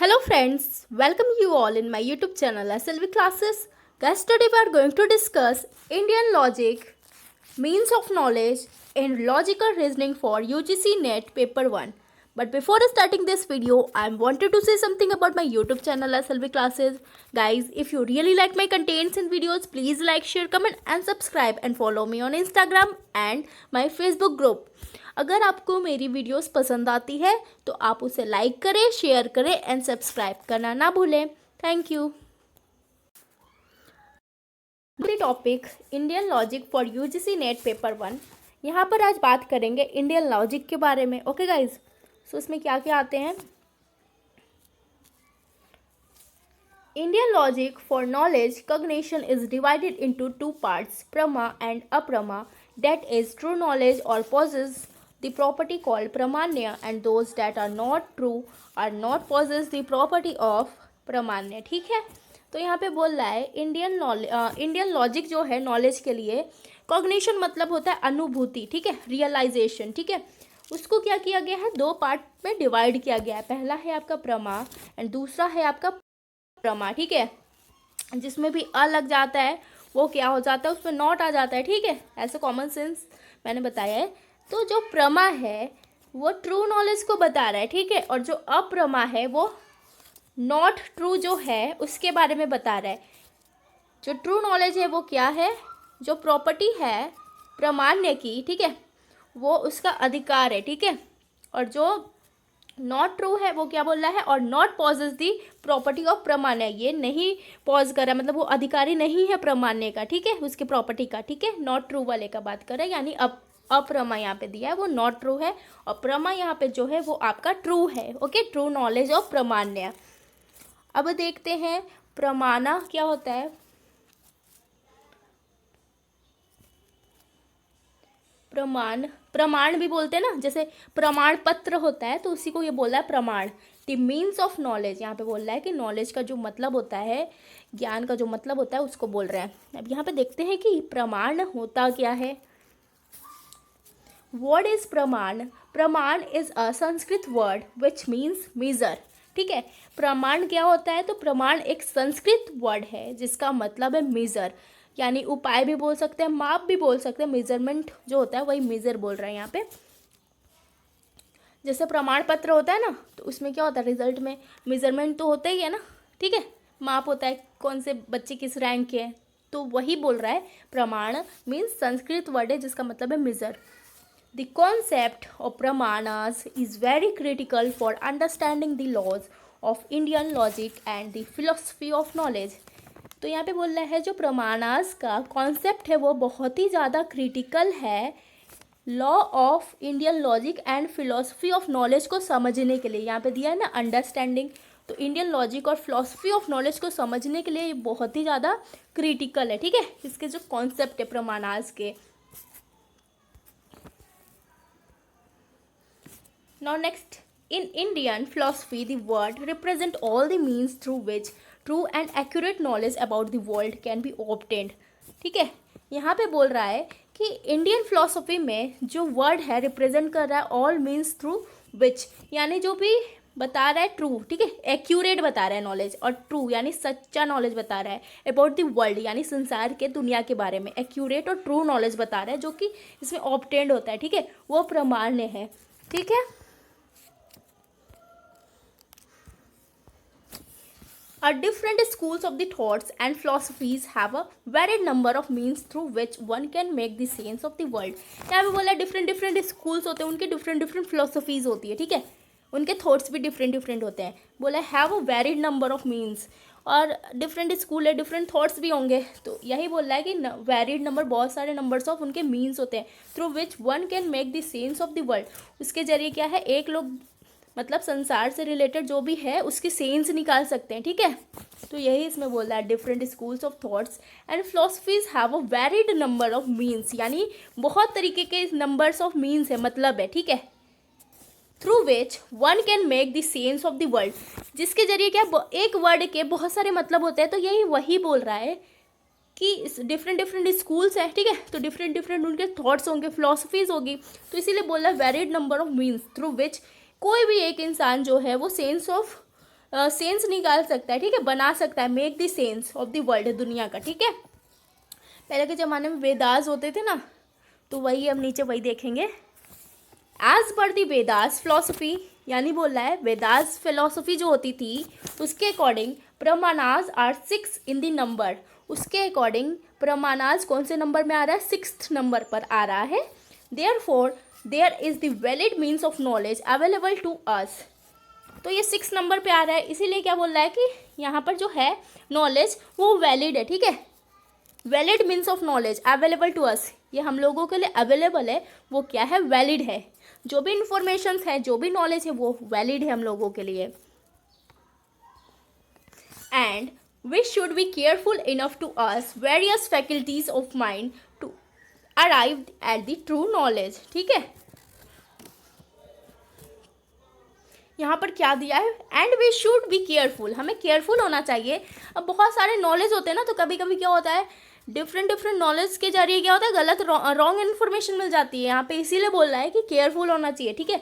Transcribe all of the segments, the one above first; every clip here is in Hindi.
Hello friends, welcome you all in my YouTube channel SLV classes. Guys, today we are going to discuss Indian logic, means of knowledge and logical reasoning for UGC NET paper 1. But before starting this video, I wanted to say something about my YouTube channel SLV classes. Guys, if you really like my contents and videos, please like, share, comment and subscribe and follow me on Instagram and my Facebook group. अगर आपको मेरी वीडियोस पसंद आती है तो आप उसे लाइक करें, शेयर करें एंड सब्सक्राइब करना ना भूलें. Thank you. Topic Indian logic for UGC net paper 1. यहाँ पर आज बात करेंगे इंडियन लॉजिक के बारे में. ओके गाइज, सो इसमें क्या क्या आते हैं. Indian logic for knowledge cognition is divided into two parts, prama and aprama, that is true knowledge or possess the property called pramanya and those that are not true are not possess the property of pramanya. ठीक है, तो यहाँ पे बोल रहा है इंडियन लॉजिक जो है नॉलेज के लिए, कॉग्निशन मतलब होता है अनुभूति, ठीक है, रियलाइजेशन, ठीक है, उसको क्या किया गया है, दो पार्ट में डिवाइड किया गया है. पहला है आपका प्रमा एंड दूसरा है आपका प्रमा, ठीक है, जिसमें भी अ लग जाता है वो क्या हो जाता है, उसमें नॉट आ जाता है. ठीक है, ऐसे कॉमन सेंस मैंने बताया है. तो जो प्रमा है वो ट्रू नॉलेज को बता रहा है, ठीक है, और जो अप्रमा है वो नॉट ट्रू जो है उसके बारे में बता रहा है. जो ट्रू नॉलेज है वो क्या है, जो प्रॉपर्टी है प्रामाण्य की, ठीक है, वो उसका अधिकार है, ठीक है, और जो नॉट ट्रू है वो क्या बोल रहा है, और not possess the property of प्रामाण्य, ये नहीं पॉज कर रहा, मतलब वो अधिकारी नहीं है प्रामाण्य का, ठीक है, उसकी प्रॉपर्टी का, ठीक है, नॉट ट्रू वाले का बात कर रहा है. यानी अप्रमा यहाँ पे दिया है वो नॉट ट्रू है और प्रमा यहाँ पे जो है वो आपका ट्रू है. ओके, ट्रू नॉलेज ऑफ प्रामाण्य. अब देखते हैं प्रमाणा क्या होता है. प्रमाण भी बोलते हैं ना, जैसे प्रमाण पत्र होता है तो उसी को ये बोला है प्रमाण. द मीन्स ऑफ नॉलेज, यहाँ पे बोल रहा है कि नॉलेज का जो मतलब होता है, ज्ञान का जो मतलब होता है उसको बोल रहे हैं. अब यहाँ पे देखते हैं कि प्रमाण होता क्या है. Word is pramana. Pramana is a Sanskrit word which means measure. ठीक है, प्रमाण क्या होता है, तो प्रमाण एक संस्कृत वर्ड है जिसका मतलब है मेजर, यानी उपाय भी बोल सकते हैं, माप भी बोल सकते हैं. मेजरमेंट जो होता है वही मेजर बोल रहा है यहाँ पे. जैसे प्रमाण पत्र होता है ना, तो उसमें क्या होता है, रिजल्ट में मेजरमेंट तो होता ही है ना, ठीक है, माप होता है कौन से बच्चे किस रैंक के हैं, तो वही बोल रहा है. प्रमाण मीन्स संस्कृत वर्ड है जिसका मतलब है major. The concept of pramanas is very critical for understanding the laws of Indian logic and the philosophy of knowledge. तो यहाँ पे बोल रहा है जो प्रमाणास का कॉन्सेप्ट है वो बहुत ही ज़्यादा क्रिटिकल है law of Indian logic and philosophy of knowledge को समझने के लिए. यहाँ पे दिया है ना अंडरस्टैंडिंग, तो इंडियन लॉजिक और फिलोसफी ऑफ नॉलेज को समझने के लिए ये बहुत ही ज़्यादा क्रिटिकल है. ठीक है, इसके जो कॉन्सेप्ट है प्रमाणास के. Now next, in Indian philosophy, the word represent all the means through which true and accurate knowledge about the world can be obtained. ठीक है, यहाँ पे बोल रहा है कि इंडियन फिलोसफी में जो वर्ड है रिप्रेजेंट कर रहा है ऑल मीन्स थ्रू विच, यानी जो भी बता रहा है ट्रू, ठीक है, एक्यूरेट बता रहा है नॉलेज, और ट्रू यानी सच्चा नॉलेज बता रहा है अबाउट द वर्ल्ड, यानी संसार के दुनिया के बारे में एक्यूरेट और ट्रू नॉलेज बता रहा है जो कि इसमें ऑब्टेंड होता है. ठीक है, वो प्रमाण्य है. ठीक है, different schools of the thoughts and philosophies have a varied number of means through which one can make the sense of the world. यहाँ पे बोला डिफरेंट स्कूल्स होते हैं, उनके डिफरेंट फिलोसफीज होती है. ठीक है, उनके थॉट्स भी डिफरेंट होते हैं. बोला have a varied number of means, और डिफरेंट स्कूल है, डिफरेंट थॉट्स भी होंगे, तो यही बोल रहा है कि वेरिड नंबर, बहुत सारे नंबर्स ऑफ उनके मीन्स होते हैं through which one can make the sense of the world. उसके जरिए क्या है, एक लोग मतलब संसार से रिलेटेड जो भी है उसकी सेंस निकाल सकते हैं. ठीक है, तो यही इसमें बोल रहा है different schools of thoughts and philosophies have a varied number of means, यानी बहुत तरीके के नंबर्स ऑफ मीन्स है, मतलब है. ठीक है, through which one can make the sense of the world, जिसके जरिए क्या एक वर्ड के बहुत सारे मतलब होते हैं. तो यही वही बोल रहा है कि डिफरेंट स्कूल्स हैं. ठीक है, तो डिफरेंट उनके थॉट्स होंगे, फिलोसफीज होगी, तो इसीलिए बोल रहा है varied number of means through which कोई भी एक इंसान जो है वो सेंस ऑफ सेंस निकाल सकता है, ठीक है, बना सकता है, make the sense of the world, दुनिया का, ठीक है। पहले के ज़माने में वेदास होते थे ना, तो वही हम नीचे वही देखेंगे। एज पर दी वेदास फिलोसफी, यानी बोल रहा है वेदास फिलोसफी जो होती थी उसके अकॉर्डिंग प्रमाणास आर 6 इन द नंबर। उसके अकॉर्डिंग प्रमाणास कौन से नंबर में आ रहा है? 6th नंबर पर आ रहा है। Therefore there is the valid means of knowledge available to us. तो ये 6 नंबर पे आ रहा है, इसीलिए क्या बोल रहा है कि यहाँ पर जो है नॉलेज वो वैलिड है, ठीक है। Valid means of knowledge available to us, ये हम लोगों के लिए अवेलेबल है, वो क्या है? वैलिड है। जो भी इंफॉर्मेशन है, जो भी नॉलेज है, वो वैलिड है हम लोगों के लिए। And we should be careful enough to us various faculties of mind to arrive at the true knowledge, ठीक है। यहाँ पर क्या दिया है? And we should be careful, हमें केयरफुल होना चाहिए। अब बहुत सारे नॉलेज होते हैं ना, तो कभी कभी क्या होता है, डिफरेंट नॉलेज के जरिए क्या होता है, गलत रॉन्ग इन्फॉर्मेशन मिल जाती है। यहाँ पे इसीलिए बोल रहा है कि केयरफुल होना चाहिए, ठीक है।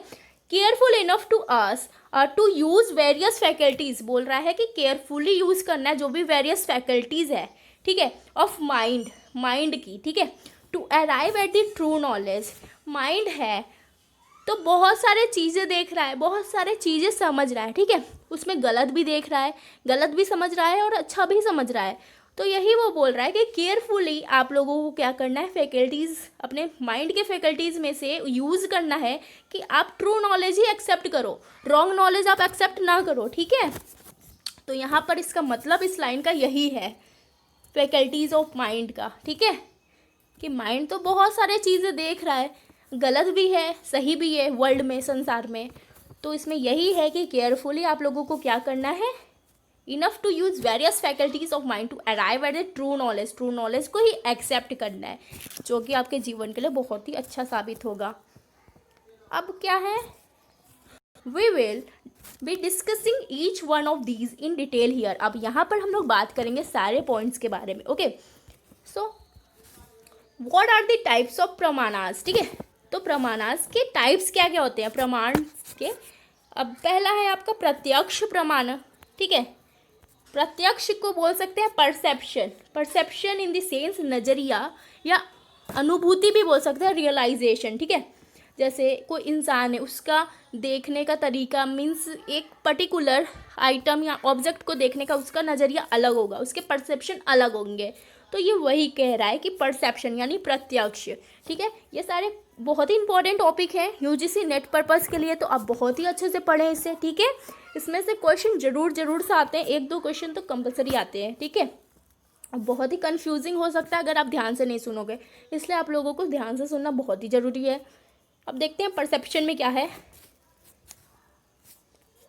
Careful enough to us to use various faculties, बोल रहा है कि केयरफुली यूज़ करना है जो भी वेरियस फैकल्टीज है, ठीक है, ऑफ माइंड की, ठीक है, to arrive at the true knowledge. Mind है तो बहुत सारे चीज़ें देख रहा है, बहुत सारे चीज़ें समझ रहा है, ठीक है, उसमें गलत भी देख रहा है, गलत भी समझ रहा है और अच्छा भी समझ रहा है। तो यही वो बोल रहा है कि केयरफुली आप लोगों को क्या करना है, फैकल्टीज़, अपने माइंड के फैकल्टीज़ में से यूज़ करना है कि आप ट्रू नॉलेज ही एक्सेप्ट करो, रॉन्ग नॉलेज आप एक्सेप्ट ना करो, ठीक है। तो यहाँ पर इसका मतलब इस लाइन का यही है, फैकल्टीज़ ऑफ माइंड का, ठीक है, कि माइंड तो बहुत सारे चीज़ें देख रहा है, गलत भी है, सही भी है वर्ल्ड में, संसार में। तो इसमें यही है कि केयरफुली आप लोगों को क्या करना है, enough to use various faculties of mind to arrive at the true knowledge, true knowledge को ही एक्सेप्ट करना है, जो कि आपके जीवन के लिए बहुत ही अच्छा साबित होगा। अब क्या है, we will be discussing each one of these in detail here. अब यहाँ पर हम लोग बात करेंगे सारे पॉइंट्स के बारे में, okay. So what are the types of प्रमाणास, ठीक है। तो प्रमाणास के टाइप्स क्या क्या होते हैं प्रमाण के? अब पहला है आपका प्रत्यक्ष प्रमाण, ठीक है। प्रत्यक्ष को बोल सकते हैं perception, perception in the sense नजरिया या अनुभूति भी बोल सकते हैं, रियलाइजेशन, ठीक है। जैसे कोई इंसान है, उसका देखने का तरीका मीन्स एक पर्टिकुलर आइटम या ऑब्जेक्ट को देखने का उसका नज़रिया अलग होगा, उसके परसेप्शन अलग होंगे। तो ये वही कह रहा है कि परसेप्शन यानी प्रत्यक्ष, ठीक है। ये सारे बहुत ही इंपॉर्टेंट टॉपिक है यूजीसी नेट पर्पस के लिए, तो आप बहुत ही अच्छे से पढ़ें इसे, ठीक है। इसमें से क्वेश्चन जरूर से आते हैं, 1-2 क्वेश्चन तो कंपलसरी आते हैं, ठीक है। बहुत ही कंफ्यूजिंग हो सकता है अगर आप ध्यान से नहीं सुनोगे, इसलिए आप लोगों को ध्यान से सुनना बहुत ही ज़रूरी है। अब देखते हैं परसेप्शन में क्या है।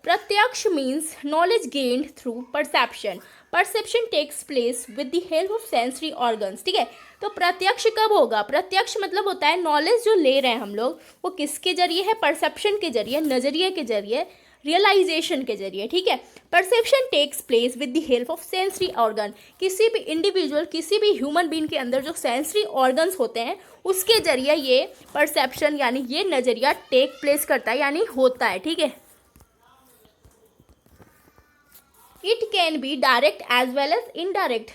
Pratyaksha means knowledge gained through perception, perception takes place with the help of sensory organs, ठीक है। तो प्रत्यक्ष कब होगा? प्रत्यक्ष मतलब होता है नॉलेज जो ले रहे हैं हम लोग, वो किसके जरिए है? परसेप्शन के जरिए, नजरिए के जरिए, रियलाइजेशन के जरिए, ठीक है। Perception takes place with the help of sensory organ, किसी भी इंडिविजुअल, किसी भी ह्यूमन बीइंग के अंदर जो सेंसरी ऑर्गन्स होते हैं उसके जरिए ये परसेप्शन यानी ये नजरिया टेक प्लेस करता है, यानी होता है, ठीक है। It can be direct as well as indirect.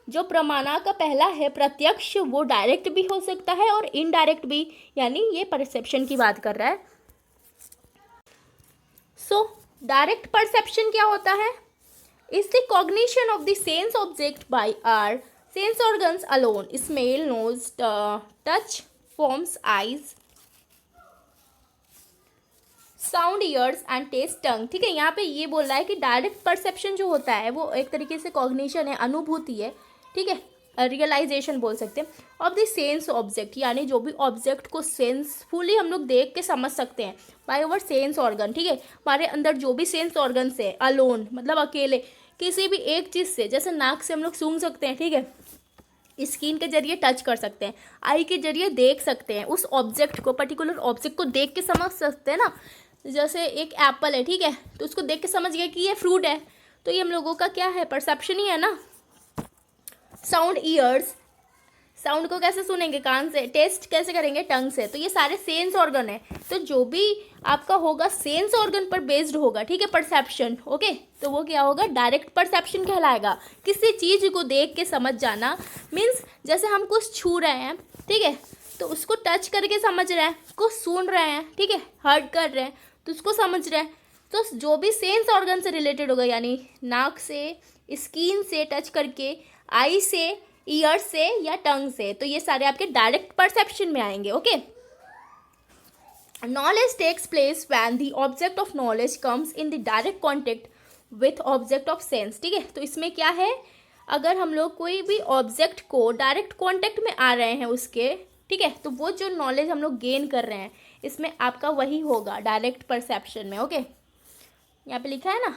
जो प्रमाणा का पहला है प्रत्यक्ष, वो डायरेक्ट भी हो सकता है और इनडायरेक्ट भी, यानी ये परसेप्शन की बात कर रहा है। सो डायरेक्ट परसेप्शन क्या होता है? Is the cognition of the sense object by our sense organs alone, smell, nose, touch, forms, eyes, sound, ears and taste, tongue, ठीक है। यहाँ पे ये बोल रहा है कि डायरेक्ट परसेप्शन जो होता है वो एक तरीके से कॉग्निशन है, अनुभूति है, ठीक है, रियलाइजेशन बोल सकते हैं, ऑफ द सेंस ऑब्जेक्ट, यानी जो भी ऑब्जेक्ट को सेंसफुली हम लोग देख के समझ सकते हैं बाय ओवर सेंस ऑर्गन, ठीक है। हमारे अंदर जो भी सेंस ऑर्गन है, अलोन मतलब अकेले, किसी भी एक चीज़ से, जैसे नाक से हम लोग सूंघ सकते हैं, ठीक है, स्किन के जरिए टच कर सकते हैं, आई के जरिए देख सकते हैं, उस ऑब्जेक्ट को, पर्टिकुलर ऑब्जेक्ट को देख के समझ सकते हैं ना। जैसे एक एप्पल है, ठीक है, तो उसको देख के समझ गए कि ये फ्रूट है, तो ये हम लोगों का क्या है? परसेप्शन ही है ना। साउंड, ईयर्स, साउंड को कैसे सुनेंगे? कान से। टेस्ट कैसे करेंगे? टंग से। तो ये सारे सेंस ऑर्गन है। तो जो भी आपका होगा सेंस ऑर्गन पर बेस्ड होगा, ठीक है, परसेप्शन। ओके, तो वो क्या होगा? डायरेक्ट परसेप्शन कहलाएगा। किसी चीज़ को देख के समझ जाना मीन्स जैसे हम कुछ छू रहे हैं, ठीक है, तो उसको टच करके समझ रहे हैं, कुछ सुन रहे हैं, ठीक है, हर्ट कर रहे हैं तो उसको समझ रहे हैं। तो जो भी सेंस ऑर्गन से रिलेटेड होगा, यानी नाक से, स्किन से टच करके, आई से, ईयर से या टंग से, तो ये सारे आपके डायरेक्ट परसेप्शन में आएंगे। Okay, knowledge takes place when the object of knowledge comes in the direct contact with object of sense, ठीक है। तो इसमें क्या है, अगर हम लोग कोई भी ऑब्जेक्ट को डायरेक्ट कॉन्टेक्ट में आ रहे हैं उसके, ठीक है, तो वो जो नॉलेज हम लोग गेन कर रहे हैं इसमें आपका वही होगा डायरेक्ट परसेप्शन में। ओके, यहाँ पे लिखा है ना,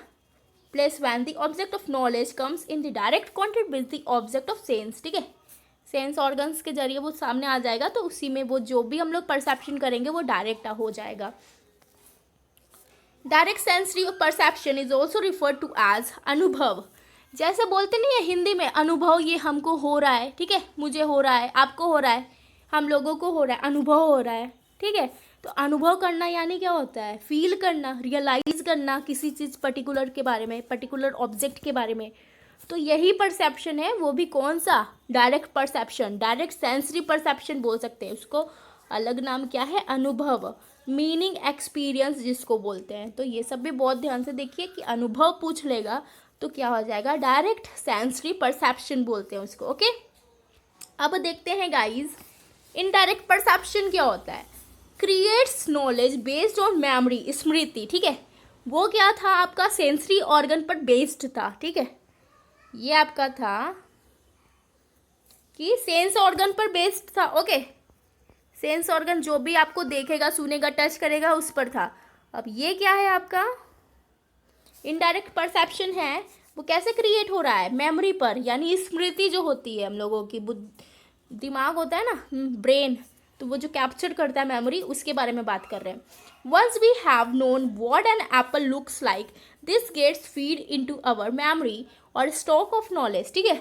place when the object of knowledge comes in the direct contact with the object of sense, ठीक है। सेंस ऑर्गन्स के जरिए वो सामने आ जाएगा, तो उसी में वो जो भी हम लोग परसेप्शन करेंगे वो डायरेक्ट हो जाएगा। Direct sensory perception is also referred to as anubhav. जैसे बोलते नहीं है हिंदी में अनुभव, ये हमको हो रहा है, ठीक है, मुझे हो रहा है, आपको हो रहा है, हम लोगों को हो रहा है, अनुभव हो रहा है, ठीक है। तो अनुभव करना यानी क्या होता है? फील करना, रियलाइज करना किसी चीज़ पर्टिकुलर के बारे में, पर्टिकुलर ऑब्जेक्ट के बारे में। तो यही परसेप्शन है, वो भी कौन सा? Direct perception, direct sensory perception बोल सकते हैं उसको। अलग नाम क्या है? अनुभव, मीनिंग एक्सपीरियंस जिसको बोलते हैं। तो ये सब भी बहुत ध्यान से देखिए कि अनुभव पूछ लेगा तो क्या हो जाएगा? डायरेक्ट सेंसरी परसेप्शन बोलते हैं उसको। ओके, अब देखते हैं गाइज इनडायरेक्ट परसेप्शन क्या होता है। Creates knowledge based on memory, स्मृति, ठीक है। वो क्या था? आपका सेंसरी ऑर्गन पर बेस्ड था, ठीक है। ये आपका था कि सेंस ऑर्गन पर बेस्ड था। ओके, सेंस ऑर्गन जो भी आपको देखेगा, सुनेगा, टच करेगा उस पर था। अब ये क्या है आपका? इनडायरेक्ट परसेप्शन है। वो कैसे क्रिएट हो रहा है? मेमोरी पर, यानी स्मृति जो होती है हम लोगों की, दिमाग होता है ना, ब्रेन, तो वो जो कैप्चर करता है मेमोरी, उसके बारे में बात कर रहे हैं। Once we have known what an apple looks like, this gets feed into our memory और स्टॉक ऑफ नॉलेज, ठीक है।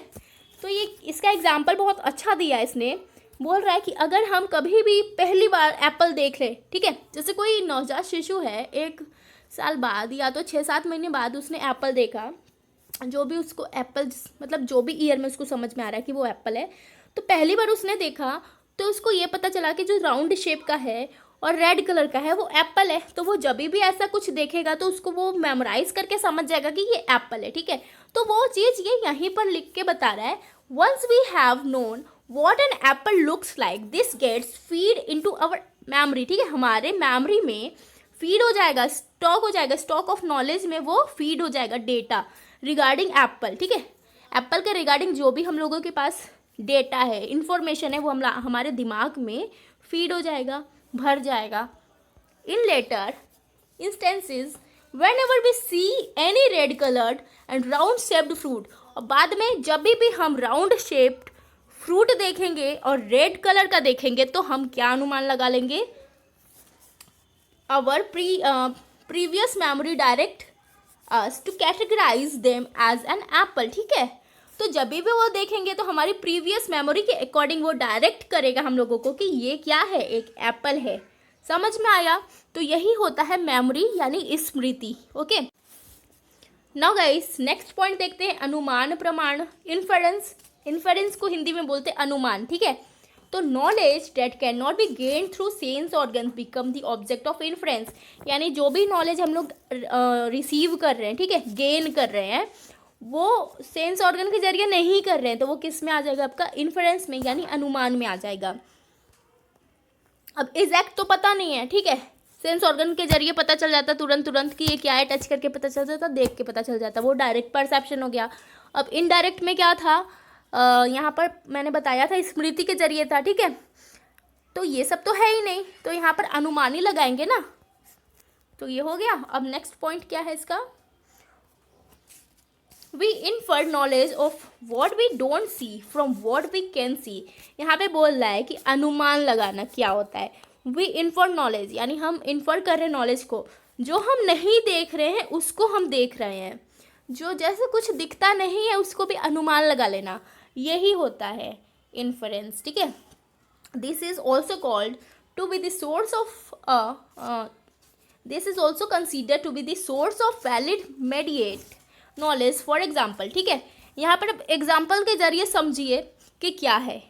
तो ये इसका एग्जाम्पल बहुत अच्छा दिया है इसने। बोल रहा है कि अगर हम कभी भी पहली बार एप्पल देख लें, ठीक है, जैसे कोई नवजात शिशु है, 1 साल बाद या तो 6-7 महीने बाद उसने एप्पल देखा, जो भी उसको एप्पल मतलब जो भी ईयर में उसको समझ में आ रहा है कि वो एप्पल है, तो पहली बार उसने देखा तो उसको ये पता चला कि जो राउंड शेप का है और रेड कलर का है वो एप्पल है। तो वो जब भी ऐसा कुछ देखेगा तो उसको वो मेमोराइज करके समझ जाएगा कि ये एप्पल है, ठीक है। तो वो चीज़ ये यहीं पर लिख के बता रहा है, once we have known what an apple looks like, this gets feed into our memory, ठीक है। हमारे मेमोरी में फीड हो जाएगा, स्टॉक हो जाएगा, स्टॉक ऑफ नॉलेज में वो फीड हो जाएगा डेटा रिगार्डिंग एप्पल, ठीक है। एप्पल के रिगार्डिंग जो भी हम लोगों के पास डेटा है, इंफॉर्मेशन है, वो हमारे दिमाग में फीड हो जाएगा, भर जाएगा। In later instances whenever we see any red coloured and round shaped fruit, और बाद में जब भी हम राउंड शेप्ड फ्रूट देखेंगे और रेड कलर का देखेंगे तो हम क्या अनुमान लगा लेंगे? Our previous memory direct us to categorize them as an apple, ठीक है। तो जब भी वो देखेंगे तो हमारी प्रीवियस मेमोरी के अकॉर्डिंग वो डायरेक्ट करेगा हम लोगों को कि ये क्या है? एक एप्पल है। समझ में आया? तो यही होता है मेमोरी यानी स्मृति। Okay, now guys next point देखते हैं, अनुमान प्रमाण, इन्फरेंस। इन्फरेंस को हिंदी में बोलते हैं अनुमान, ठीक है। तो knowledge date can not be gain through sense organs become the object of inference, यानी जो भी नॉलेज हम लोग रिसीव कर रहे हैं, ठीक है, गेन कर रहे हैं, वो सेंस ऑर्गन के जरिए नहीं कर रहे हैं, तो वो किस में आ जाएगा? आपका इन्फरेंस में, यानी अनुमान में आ जाएगा। अब एग्जैक्ट तो पता नहीं है, ठीक है, सेंस ऑर्गन के जरिए पता चल जाता तुरंत कि ये क्या है, टच करके पता चल जाता, देख के पता चल जाता, वो डायरेक्ट परसेप्शन हो गया। अब इनडायरेक्ट में क्या था? यहाँ पर मैंने बताया था स्मृति के जरिए था, ठीक है। तो ये सब तो है ही नहीं, तो यहाँ पर अनुमान ही लगाएंगे ना, तो ये हो गया। अब नेक्स्ट पॉइंट क्या है इसका? We infer knowledge of what we don't see from what we can see. यहाँ पे बोल रहा है कि अनुमान लगाना क्या होता है। वी इन्फर नॉलेज, यानी हम इन्फर कर रहे हैं नॉलेज को, जो हम नहीं देख रहे हैं उसको हम देख रहे हैं, जो जैसे कुछ दिखता नहीं है उसको भी अनुमान लगा लेना, यही होता है इन्फरेंस, ठीक है। This is also called to be the source of this is also consider to be the source of valid mediate knowledge. For example, ठीक है, यहाँ पर अब एग्जाम्पल के जरिए समझिए कि क्या है।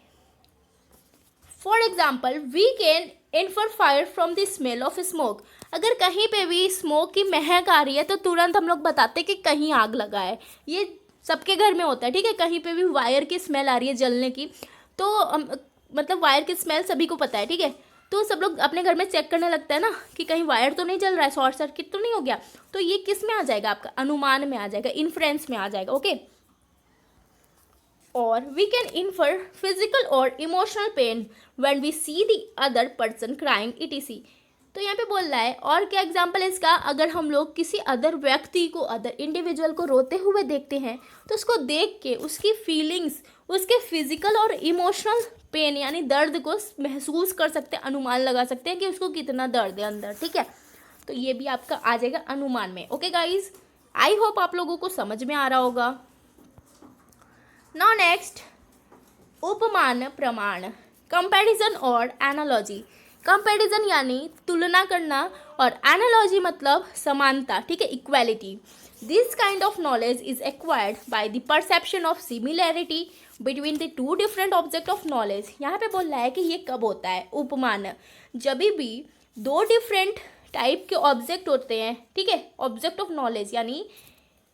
For example, we can infer fire from the smell of smoke. अगर कहीं पे भी स्मोक की महक आ रही है तो तुरंत हम लोग बताते हैं कि कहीं आग लगा है। ये सबके घर में होता है, ठीक है। कहीं पे भी वायर की स्मेल आ रही है जलने की, तो मतलब वायर की स्मेल सभी को पता है, ठीक है। तो सब लोग अपने घर में चेक करने लगता है ना कि कहीं वायर तो नहीं जल रहा है, शॉर्ट सर्किट तो नहीं हो गया। तो ये किस में आ जाएगा, आपका अनुमान में आ जाएगा, इन्फ्रेंस में आ जाएगा, ओके। और वी कैन इन्फर फिजिकल और emotional pain when we see the other person crying etc। तो यहाँ पे बोल रहा है, और क्या एग्जाम्पल है इसका, अगर हम लोग किसी अदर व्यक्ति को, अदर इंडिविजुअल को रोते हुए देखते हैं तो उसको देख के उसकी फीलिंग्स, उसके फिजिकल और इमोशनल पेन यानी दर्द को महसूस कर सकते हैं, अनुमान लगा सकते हैं कि उसको कितना दर्द है अंदर, ठीक है। तो ये भी आपका आ जाएगा अनुमान में, ओके गाइज। आई होप आप लोगों को समझ में आ रहा होगा। नाउ नेक्स्ट, उपमान प्रमाण, कंपैरिजन और एनालॉजी। कंपैरिजन यानी तुलना करना और एनालॉजी मतलब समानता, ठीक है, equality. This kind of knowledge is acquired by the perception of similarity between the two different object of knowledge. यहाँ पे बोल रहा है कि ये कब होता है उपमान, जब भी दो डिफरेंट टाइप के ऑब्जेक्ट होते हैं, ठीक है, ऑब्जेक्ट ऑफ नॉलेज यानी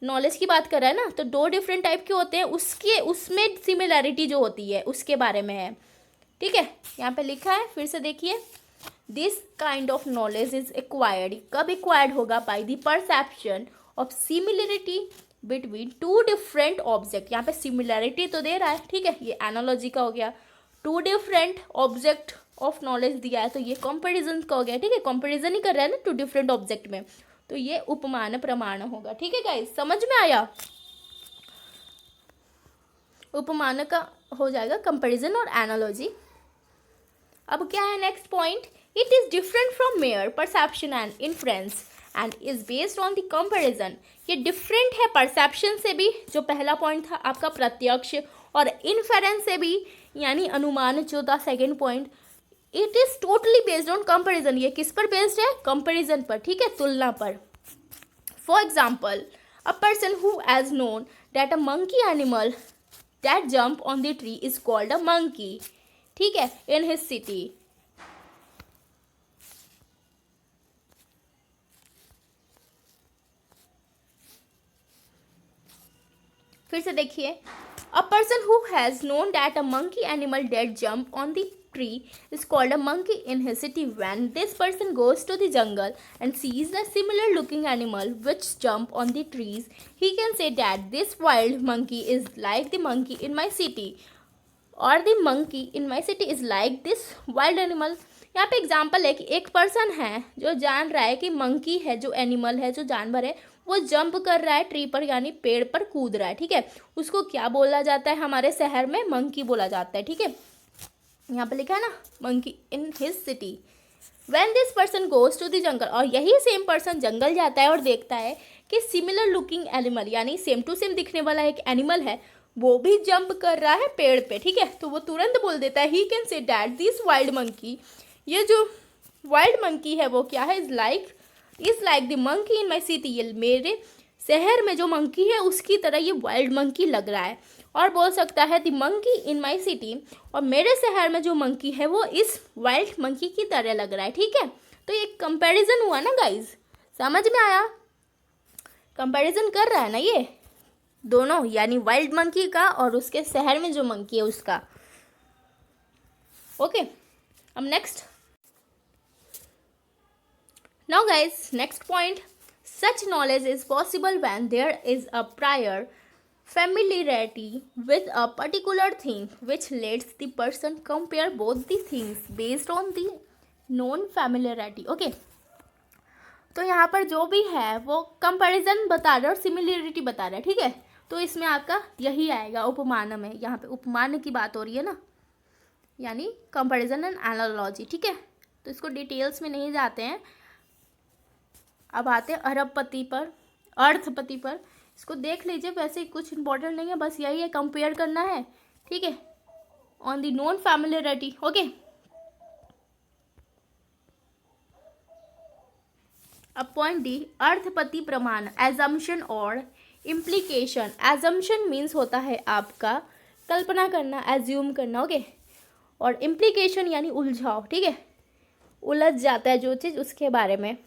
नॉलेज की बात कर रहा है ना, तो दो डिफरेंट टाइप के होते हैं, उसमें सिमिलैरिटी जो होती है उसके बारे में है, ठीक है। यहाँ पे लिखा है, फिर से देखिए, this kind of knowledge is acquired, कब एक्वायर्ड होगा, by the perception of similarity between two different object. यहाँ पे सिमिलैरिटी तो दे रहा है, ठीक है, ये एनालॉजी का हो गया। Two different object of knowledge दिया है तो ये कंपैरिजन का हो गया, ठीक है, कंपैरिजन ही कर रहा है ना टू डिफरेंट ऑब्जेक्ट में, तो ये उपमान प्रमाण होगा, ठीक है गाइस, समझ में आया। उपमान का हो जाएगा कंपैरिजन और एनालॉजी। अब क्या है next point, it is different from mayor perception and inference and is based on the comparison. ये डिफरेंट है परसेप्शन से भी, जो पहला पॉइंट था आपका प्रत्यक्ष, और इन्फेरेंस से भी यानी अनुमान, जो था second point. It is totally based on comparison, ये किस पर बेस्ड है, कंपैरिजन पर, ठीक है, तुलना पर। For example, a person who has known that a monkey animal that jump on the tree is called a monkey, ठीक है, इन हिज सिटी। फिर से देखिए, a person who has known that a monkey animal that jump on the tree is called a monkey in his city. When this person goes to the jungle and sees a similar looking animal which jump on the trees, he can say that this wild monkey is like the monkey in my city, or the monkey in my city is like this wild animal. यहाँ पे एग्जाम्पल है कि एक पर्सन है जो जान रहा है कि मंकी है, जो एनिमल है, जो जानवर है, वो जंप कर रहा है ट्री पर यानी पेड़ पर कूद रहा है, ठीक है, उसको क्या बोला जाता है, हमारे शहर में मंकी बोला जाता है, ठीक है। यहाँ पे लिखा है ना, monkey in his city. When this person goes to the jungle, और यही सेम पर्सन जंगल जाता है और देखता है कि सिमिलर लुकिंग एनिमल यानी सेम टू सेम दिखने वाला एक एनिमल है, वो भी जंप कर रहा है पेड़ पे, ठीक है, तो वो तुरंत बोल देता है, he can say that this wild monkey, ये जो वाइल्ड मंकी है वो क्या है, is like the monkey in my city, ये मेरे शहर में जो मंकी है उसकी तरह ये वाइल्ड मंकी लग रहा है। और बोल सकता है the monkey in my city, और मेरे शहर में जो मंकी है वो इस वाइल्ड मंकी की तरह लग रहा है, ठीक है। तो ये कंपैरिजन हुआ ना गाइज, समझ में आया, कंपैरिजन कर रहा है ना ये दोनों, यानी वाइल्ड मंकी का और उसके शहर में जो मंकी है उसका, ओके। अब next, now guys next point, such knowledge is possible when there is a prior familiarity with a particular thing which lets the person compare both the things based on the known familiarity, okay। तो यहाँ पर जो भी है वो कंपैरिजन बता रहा है और सिमिलरिटी बता रहा है, ठीक है, तो इसमें आपका यही आएगा उपमान में, यहाँ पे उपमान की बात हो रही है ना, यानी कंपैरिजन एंड एनालॉजी, ठीक है। तो इसको डिटेल्स में नहीं जाते हैं, अब आते हैं अरबपति पर, अर्थपति पर, इसको देख लीजिए, वैसे कुछ इंपॉर्टेंट नहीं है, बस यही है, कंपेयर करना है, ठीक है। on the known familiarity. Okay. Upon the अर्थपति प्रमाण assumption और implication. assumption means होता है आपका कल्पना करना, assume करना. ओके. और implication यानी उलझाव. ठीक है, उलझ जाता है जो चीज़, उसके बारे में.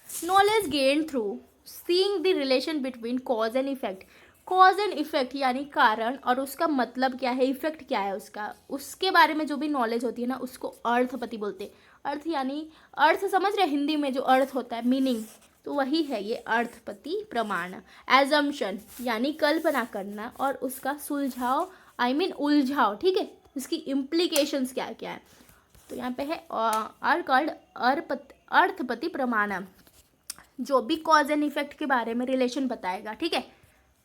knowledge gained through seeing the relation between cause and effect. Cause and effect यानी कारण और उसका मतलब क्या है, इफेक्ट क्या है उसका, उसके बारे में जो भी नॉलेज होती है ना, उसको अर्थपति बोलते हैं. अर्थ यानी अर्थ समझ रहे, हिंदी में जो अर्थ होता है, मीनिंग, तो वही है ये अर्थपति प्रमाण. एजम्पशन यानी कल्पना करना और उसका सुलझाव, आई मीन उलझाव. ठीक है, इसकी इम्प्लीकेशंस क्या क्या है. तो यहाँ पे है आर कॉल्ड अर्थपति प्रमाण, जो भी कॉज एंड इफेक्ट के बारे में रिलेशन बताएगा. ठीक है,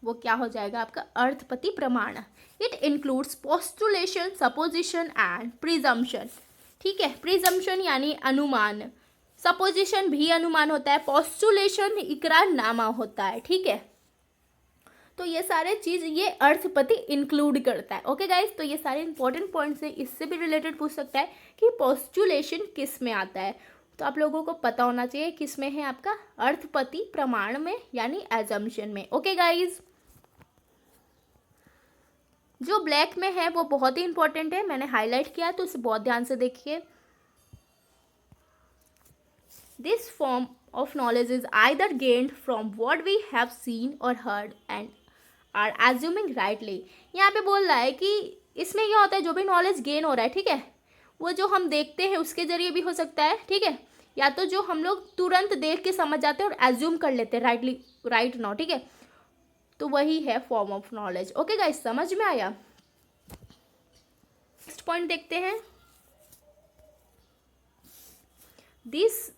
वो क्या हो जाएगा आपका अर्थपति प्रमाण. It includes पोस्टुलेशन, supposition and presumption. ठीक है, प्रिजम्पशन यानी अनुमान, सपोजिशन भी अनुमान होता है, पोस्टुलेशन इकरारनामा होता है. ठीक है, तो ये सारे चीज़ ये अर्थपति इंक्लूड करता है. ओके गाइज, तो ये सारे इंपॉर्टेंट पॉइंट्स हैं. इससे भी रिलेटेड पूछ सकता है कि पोस्टुलेशन किस में आता है, तो आप लोगों को पता होना चाहिए किस में है, आपका अर्थपति प्रमाण में यानी एजम्पशन में. ओके गाइज, जो ब्लैक में है वो बहुत ही इंपॉर्टेंट है, मैंने हाईलाइट किया है, तो उसे बहुत ध्यान से देखिए. This form of knowledge is either gained from what we have seen or heard and are assuming rightly. यहाँ पे बोल रहा है कि इसमें क्या होता है, जो भी नॉलेज गेन हो रहा है, ठीक है, वो जो हम देखते हैं उसके जरिए भी हो सकता है. ठीक है, या तो जो हम लोग तुरंत देख के समझ जाते हैं और एज्यूम कर लेते हैं राइटली, राइट नाउ. ठीक है, तो वही है form of knowledge. Okay guys, समझ में आया. नेक्स्ट पॉइंट देखते हैं. This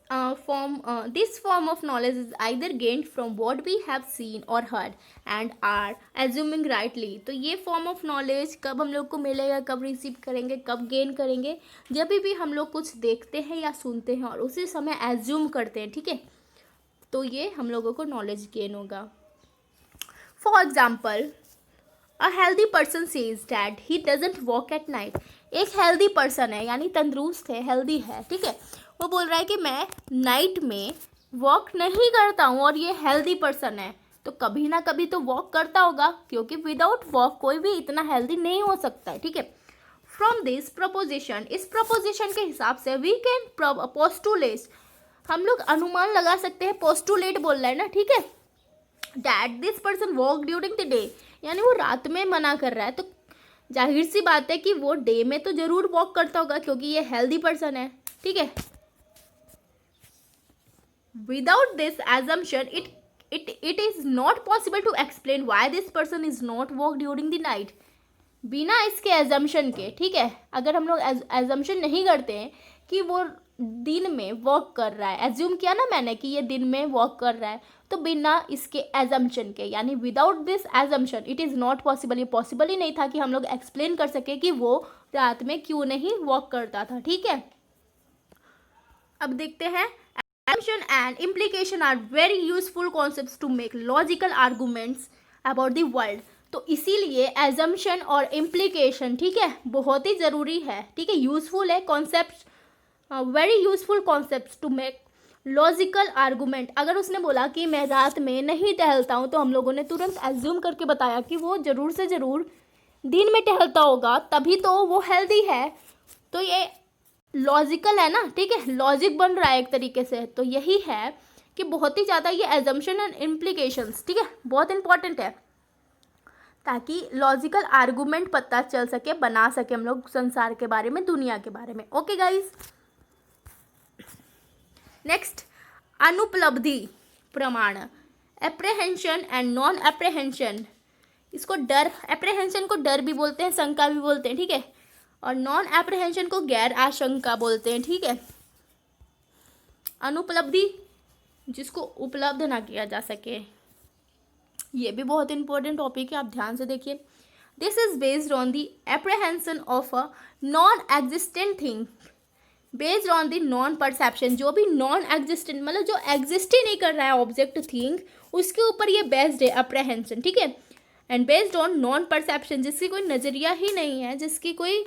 form of knowledge is either gained from what we have seen or heard and are assuming rightly. तो ये फॉर्म ऑफ नॉलेज कब हम लोग को मिलेगा, कब रिसीव करेंगे, कब गेन करेंगे, जब भी हम लोग कुछ देखते हैं या सुनते हैं और उसी समय एज्यूम करते हैं. ठीक है, तो ये हम लोगों को नॉलेज गेन होगा. For example, a healthy person says that he doesn't walk at night. एक healthy person है यानी तंदुरुस्त है, healthy है. ठीक है, वो बोल रहा है कि मैं नाइट में वॉक नहीं करता हूँ, और ये healthy person है, तो कभी ना कभी तो वॉक करता होगा, क्योंकि विदाउट वॉक कोई भी इतना हेल्दी नहीं हो सकता है. ठीक है, फ्रॉम दिस प्रपोजिशन, इस प्रपोजिशन के हिसाब से वी कैन पोस्टुलेट, हम लोग अनुमान लगा सकते हैं. पोस्टुलेट बोल रहा है ना, ठीक है, that this person walk during the day, यानी वो रात में मना कर रहा है, तो जाहिर सी बात है कि वो डे में तो जरूर वॉक करता होगा, क्योंकि ये हेल्दी पर्सन है. ठीक है, without this assumption it is not possible to explain why this person is not walk during the night. बिना इसके एजम्पशन के, ठीक है, अगर हम लोग एजम्पशन नहीं करते हैं कि वो दिन में वॉक कर रहा है, एज्यूम किया ना मैंने कि ये दिन में वॉक कर रहा है, तो बिना इसके एजम्पशन के, यानी without this assumption it is not possible, ये पॉसिबल ही नहीं था कि हम लोग एक्सप्लेन कर सके कि वो रात में क्यों नहीं वॉक करता था. ठीक है, अब देखते हैं. Assumption and implication are very useful concepts to make logical arguments about the world. तो इसीलिए एजम्पशन और इम्प्लीकेशन, ठीक है, बहुत ही ज़रूरी है. ठीक है, यूजफुल है concept, very useful concept to make logical argument. अगर उसने बोला कि मैं रात में नहीं टहलता हूँ, तो हम लोगों ने तुरंत एज्यूम करके बताया कि वो ज़रूर से ज़रूर दिन में टहलता होगा, तभी तो वो हेल्दी है. तो ये लॉजिकल है ना. ठीक है, लॉजिक बन रहा है एक तरीके से. तो यही है कि बहुत ही ज़्यादा ये एजम्पशन एंड इम्प्लीकेशंस, ठीक है, बहुत इंपॉर्टेंट है, ताकि लॉजिकल आर्गूमेंट पता चल सके, बना सके हम लोग संसार के बारे में, दुनिया के बारे में. ओके गाइज, नेक्स्ट, अनुपलब्धि प्रमाण, एप्रेहेंशन एंड नॉन एप्रेहेंशन. इसको डर, एप्रेहेंशन को डर भी बोलते हैं, शंका भी बोलते हैं. ठीक है, और नॉन एप्रेहेंशन को गैर आशंका बोलते हैं. ठीक है, अनुपलब्धि, जिसको उपलब्ध ना किया जा सके, ये भी बहुत इंपॉर्टेंट टॉपिक है, आप ध्यान से देखिए. This is based on the apprehension of a non existent thing based on the non perception. जो भी नॉन एग्जिस्टेंट, मतलब जो एग्जिस्ट ही नहीं कर रहा है ऑब्जेक्ट थिंग, उसके ऊपर ये बेस्ड है अप्रेहेंशन. ठीक है, and based on non perception, जिसकी कोई नज़रिया ही नहीं है, जिसकी कोई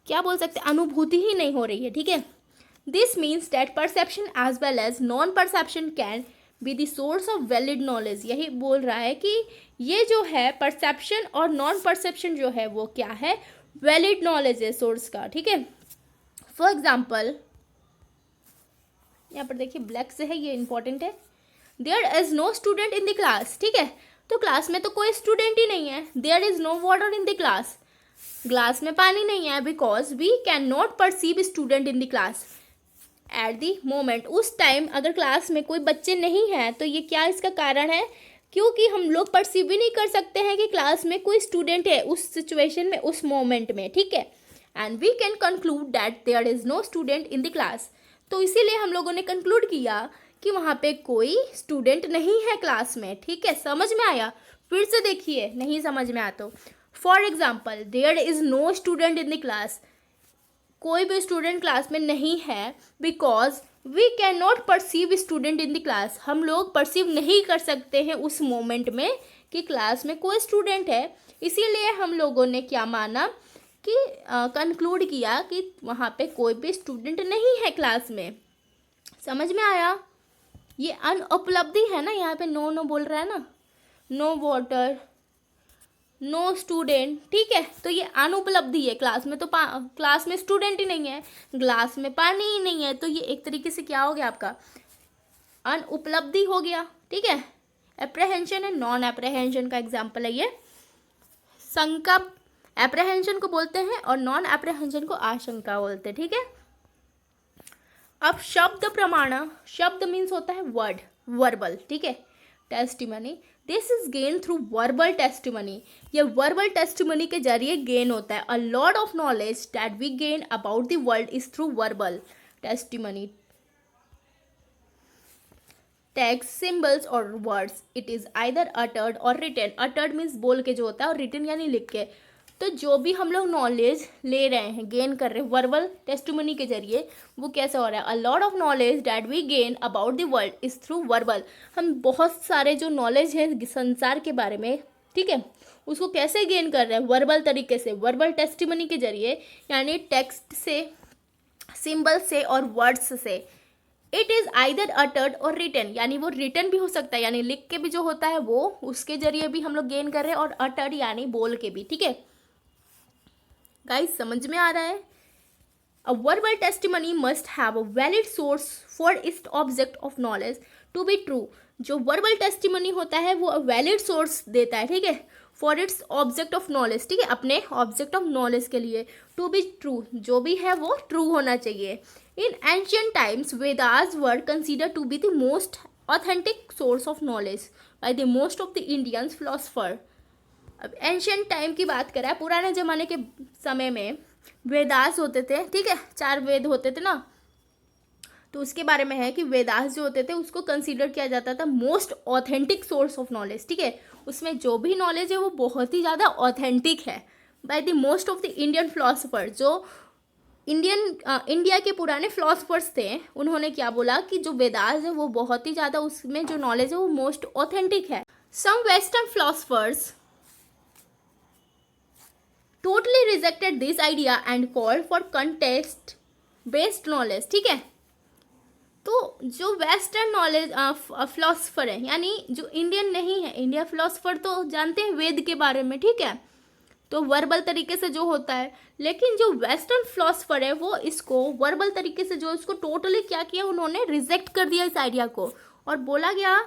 क्या बोल सकते हैं अनुभूति ही नहीं हो रही है, ठीक है। This means that perception as well as non perception can be the source of valid knowledge. यही बोल रहा है कि ये जो है परसेप्शन और नॉन परसेप्शन जो है वो क्या है, वैलिड नॉलेज है सोर्स का, ठीक है। फॉर एग्जाम्पल यहाँ पर देखिए ब्लैक से है, ये इंपॉर्टेंट है। There is no student in the class, ठीक है, तो क्लास में तो कोई स्टूडेंट ही नहीं है। There is no water in the class, glass में पानी नहीं है, because we can not perceive student in the class at the moment. उस टाइम अगर क्लास में कोई बच्चे नहीं हैं तो ये क्या इसका कारण है, क्योंकि हम लोग परसीव भी नहीं कर सकते हैं कि क्लास में कोई स्टूडेंट है उस सिचुएशन में, उस मोमेंट में, ठीक है। And we can conclude that there is no student in the class, तो इसीलिए हम लोगों ने कंक्लूड किया कि वहाँ पे कोई स्टूडेंट नहीं है क्लास में, ठीक है। समझ में आया? फिर से देखिए, नहीं समझ में आया तो for example there is no student in the class, कोई भी स्टूडेंट क्लास में नहीं है, because we can not perceive student in the class, हम लोग परसीव नहीं कर सकते हैं उस मोमेंट में कि क्लास में कोई स्टूडेंट है। इसीलिए हम लोगों ने क्या माना कि कंक्लूड किया कि वहाँ पे कोई भी स्टूडेंट नहीं है क्लास में। समझ में आया? ये अनुपलब्धि है ना, यहाँ पे नो नो बोल रहा है ना, नो वाटर, नो स्टूडेंट, ठीक है, तो ये अनुपलब्धि है। क्लास में तो क्लास में स्टूडेंट ही नहीं है, ग्लास में पानी ही नहीं है, तो ये एक तरीके से क्या हो गया आपका, अनुपलब्धि हो गया, ठीक है। एप्रहेंशन एंड नॉन एप्रहेंशन का एग्जाम्पल है ये। शंका एप्रहेंशन को बोलते हैं और नॉन एप्रहेंशन को आशंका बोलते हैं, ठीक है। अब शब्द प्रमाण, शब्द मीन्स होता है वर्ड, वर्बल, ठीक है। Testimony, this is gain through verbal testimony, ये वर्बल टेस्टिमनी के जरिए गेन होता है। A lot of knowledge that we gain about the world is through verbal testimony. Text, symbols और words, it is either uttered or written. Uttered means बोल के जो होता है और रिटन यानी लिख के। तो जो भी हम लोग नॉलेज ले रहे हैं, गेन कर रहे हैं वर्बल टेस्टिमनी के जरिए, वो कैसे हो रहा है, a lot of knowledge that we gain about the world is through verbal. हम बहुत सारे जो नॉलेज है संसार के बारे में, ठीक है, उसको कैसे गेन कर रहे हैं, वर्बल तरीके से, वर्बल टेस्टिमनी के जरिए, यानी टेक्स्ट से, सिंबल से और वर्ड्स से। It is either uttered or written, यानी वो रिटन भी हो सकता है, यानी लिख के भी जो होता है वो, उसके जरिए भी हम लोग गेन कर रहे हैं, और अटर्ड यानी बोल के भी, ठीक है। गाइस समझ में आ रहा है? A verbal testimony must have a valid source for its object of knowledge to be true. जो वर्बल टेस्टिमनी होता है वो वैलिड सोर्स देता है, ठीक है, for its object of knowledge, ठीक है, अपने ऑब्जेक्ट ऑफ नॉलेज के लिए। टू बी ट्रू, जो भी है वो ट्रू होना चाहिए। In ancient times Vedas were considered to be the most authentic source of knowledge by the most of the Indian philosopher. अब एंशियंट टाइम की बात करें, पुराने ज़माने के समय में वेदास होते थे, ठीक है, 4 वेद होते थे ना, तो उसके बारे में है कि वेदास जो होते थे उसको कंसीडर किया जाता था most authentic source of knowledge, ठीक है, उसमें जो भी नॉलेज है वो बहुत ही ज़्यादा ऑथेंटिक है। Bye the most of the Indian philosopher, जो इंडिया के पुराने फिलोसफर्स थे, उन्होंने क्या बोला कि जो वेदास है वो बहुत ही ज़्यादा, उसमें जो नॉलेज है वो मोस्ट ऑथेंटिक है। Some western philosophers totally rejected this idea and called for context based knowledge, ठीक है। तो जो वेस्टर्न नॉलेज फिलोसफर है, यानी जो इंडियन नहीं है, इंडिया फिलोसफर तो जानते हैं वेद के बारे में, ठीक है, तो वर्बल तरीके से जो होता है, लेकिन जो वेस्टर्न फिलोसफर है वो इसको वर्बल तरीके से, जो इसको टोटली क्या किया, उन्होंने रिजेक्ट कर दिया इस आइडिया को, और बोला गया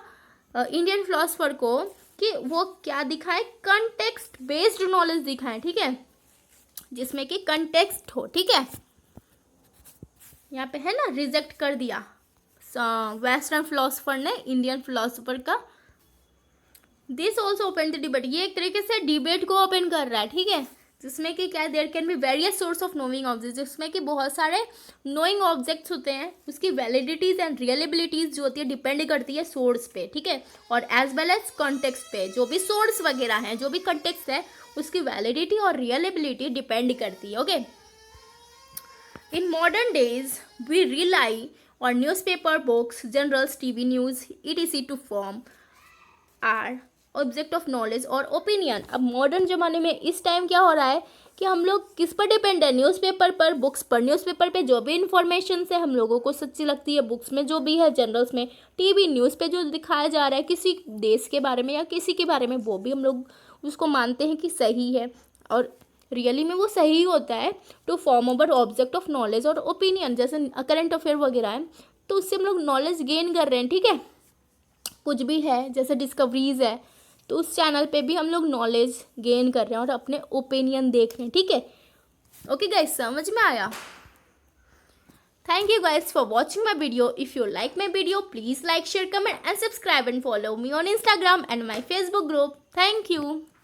इंडियन फिलोसफर को कि वो क्या दिखाए, कंटेक्स्ट बेस्ड नॉलेज दिखाएं, ठीक है, जिसमें कि कंटेक्स्ट हो, ठीक है। यहाँ पे है ना, रिजेक्ट कर दिया वेस्टर्न फिलोसफर ने इंडियन फिलोसफर का। This also open the debate, ये एक तरीके से डिबेट को ओपन कर रहा है, ठीक है, जिसमें कि क्या, there can be various source of knowing objects, जिसमें कि बहुत सारे नोइंग ऑब्जेक्ट्स होते हैं, उसकी वैलिडिटीज एंड रियलेबिलिटीज जो होती है डिपेंड करती है सोर्स पे, ठीक है, और एज वेल एज कॉन्टेक्स्ट पे। जो भी सोर्स वगैरह है, जो भी कंटेक्स्ट है, उसकी वैलिडिटी और रियलेबिलिटी डिपेंड करती है, okay. In modern days we rely on newspaper, books, journals, TV news, etc. To form our object of knowledge और ओपिनियन। अब मॉडर्न ज़माने में इस टाइम क्या हो रहा है कि हम लोग किस पर डिपेंड है, न्यूज़पेपर पर, बुक्स पर। न्यूज़पेपर पे जो भी इन्फॉर्मेशन से हम लोगों को सच्ची लगती है, बुक्स में जो भी है, जनरल्स में, टीवी न्यूज़ पे जो दिखाया जा रहा है किसी देश के बारे में या किसी के बारे में, वो भी हम लोग उसको मानते हैं कि सही है और रियली में वो सही होता है। To form our object of knowledge और ओपिनियन, जैसे करंट अफेयर वगैरह है, तो उससे हम लोग नॉलेज गेन कर रहे हैं, ठीक है। कुछ भी है जैसे डिस्कवरीज है, तो उस चैनल पे भी हम लोग नॉलेज गेन कर रहे हैं और अपने ओपिनियन देख रहे हैं, ठीक है। ओके गाइस, समझ में आया? Thank you guys for watching my video. If you like my video, please like, share, comment and subscribe and follow me on Instagram and my Facebook group. Thank you.